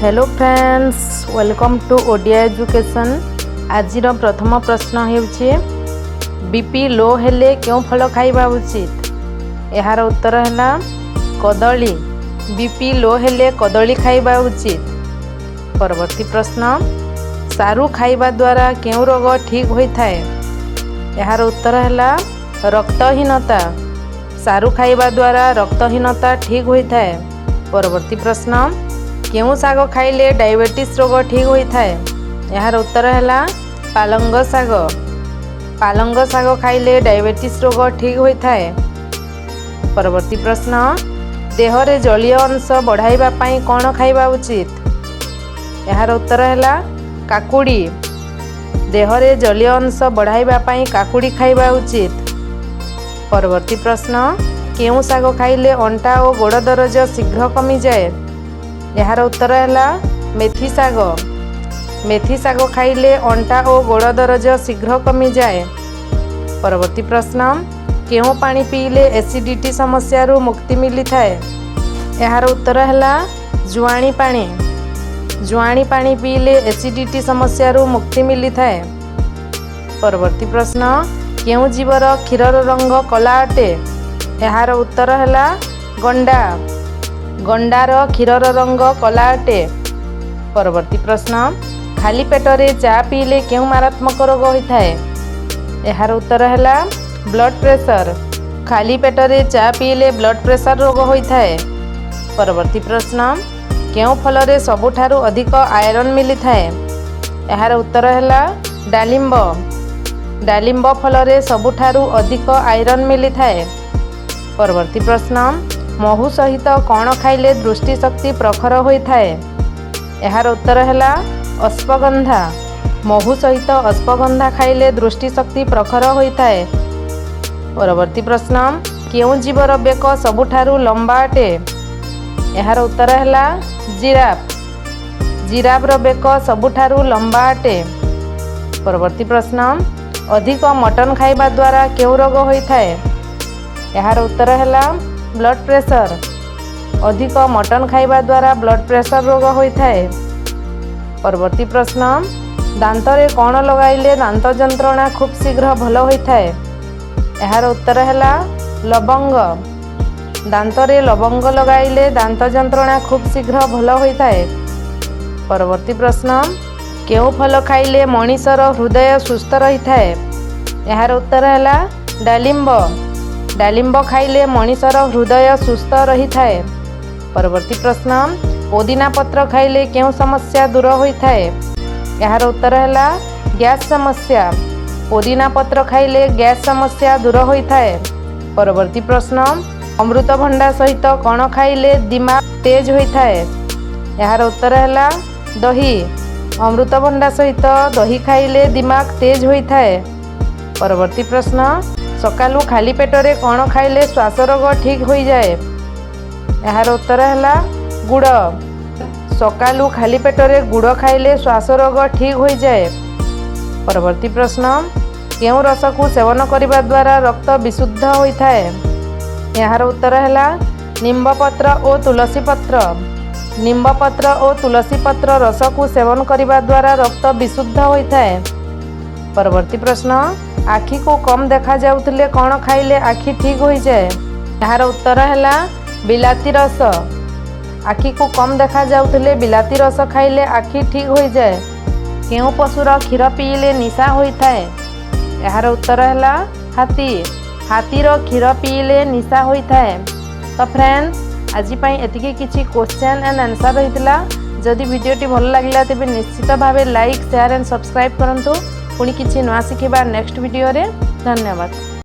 Hello friends, welcome to Odia education. आज प्रथम प्रश्न हेउछि बीपी लो हेले क्यों फल खाइबा उचित। यार उत्तर है कदली। बीपी लो हेले कदली खाइबा उचित। परवर्ती प्रश्न सारू खाइबा द्वारा क्यों रोग ठीक होता है। यार उत्तर है रक्तहीनता। सारू खाइबा द्वारा रक्तहीनता ठीक होता है। परवर्ती प्रश्न केउं साग खाइले डायबिटीज रोग ठीक होता है। यार उत्तर है पालंग साग। पालंग साग खाइले डायबिटीज रोग ठीक होता है। परवर्ती प्रश्न देहरे जलीय अंश बढ़ाइबा पई कौन खाइबा उचित। यार उत्तर है काकुड़ी। देहरे जलीय अंश बढ़ाइबा पई काकुड़ी खाइबा उचित। परवर्ती प्रश्न केउं साग खाइले अंटा और गोड़ दरज शीघ्र कमी जाए। यार उत्तर है मेथी साग। मेथी साग खाइले अंटा और गोड़ दरज शीघ्र कमी जाए। परवर्ती प्रश्न केउं पानी पीले एसिडिटी समस्या रू मुक्ति मिली थाए। यार उत्तर है जुआणी पानी। जुआणी पानी पीले एसिडिटी समस्या रू मुक्ति मिली थाए। परवर्ती प्रश्न केउं जीवर क्षीरर रंग कला अटे। यार उत्तर है गंडा। गंडार क्षीरर रंग कला अटे। परवर्ती प्रश्न खाली पेटरे चा पीले क्यों मारात्मक रोग होता है। यार उत्तर है ब्लड प्रेशर। खाली पेटरे चा पीले ब्लड प्रेशर रोग होता है। परवर्ती प्रश्न केउं फलरे सबुठारु अधिक आयरन मिली थाए। यार उत्तर है डालिंब। डालिंब फलरे सबुठारु अधिक आयरन मिली थाए। परवर्ती प्रश्न महू सहित कौन खाइले दृष्टि शक्ति प्रखर होता है। यार उत्तर है अश्वगंधा। महू सहित अश्वगंधा खाइले दृष्टि शक्ति प्रखर होता है। परवर्ती प्रश्न केउं जीवर बेक सबुठारु लंबा अटे। यार उत्तर है जिराफ। जिराफर बेक सबुठारु लंबा अटे। परवर्ती प्रश्न अधिक मटन खाइबा द्वारा केउं रोग होता है। यार उत्तर है ब्लड प्रेशर। अधिक मटन खाइबा द्वारा ब्लड प्रेशर रोग होता है। परवर्ती प्रश्न दांतरे कौन लगाइले दांत जंत्रणा खूब शीघ्र भल होता है। यार उत्तर है लवंग। दांतरे लवंग लगाइले दांत जंत्रणा खूब शीघ्र भल होता है। परवर्ती प्रश्न केउं फल खाइले मनीषर हृदय सुस्थ रहिता है। यार उत्तर है डालिंब। डालिंब खाइले मनीषर हृदय सुस्थ रहिता है। परवर्ती प्रश्न पुदीना पत्र खाइले क्यों समस्या दूर होता है। यार उत्तर है गैस समस्या। पुदीना पत्र खाइले गैस समस्या दूर होता है। परवर्ती प्रश्न अमृतभंडा सहित कौन खाइले दिमाग तेज होता है। यार उत्तर है दही। अमृतभंडा सहित दही खाइले दिमाग तेज होता है। परवर्ती प्रश्न सकालू खाली पेटरे कौन खाइले श्वास रोग ठीक हो जाए। यार उत्तर है गुड़। सकालू खाली पेटरे गुड़ खाइले श्वास रोग ठीक हो जाए। परवर्ती प्रश्न केउं रस को सेवन करने द्वारा रक्त विशुद्ध होता है। यार उत्तर है निम्बपत्र और तुलसी पत्र। निम्बपत्र और तुलसी पत्र रस को सेवन करने द्वारा रक्त विशुद्ध होता है। परवर्ती प्रश्न आखि को कम देखा जाउथिले कौन खाइले आखि ठीक हो जाए। यार उत्तर है बिलाती रस। आखि को कम देखा जाउथिले बिलाती रस खाइले आखि ठीक हो जाए। केउं पशुर क्षीर पीले निशा होता है। यार उत्तर है हाथी। हाथीर क्षीर पीले निशा होता है। तो फ्रेंड्स आज एतिके किछि क्वेश्चन एंड आंसर रहितला। जदि वीडियोटी भल लागिला तेबे निश्चित भावे लाइक शेयर एंड सब्सक्राइब करंतु। पुणी किछि नवा शिखिबा नेक्स्ट वीडियो रे। धन्यवाद।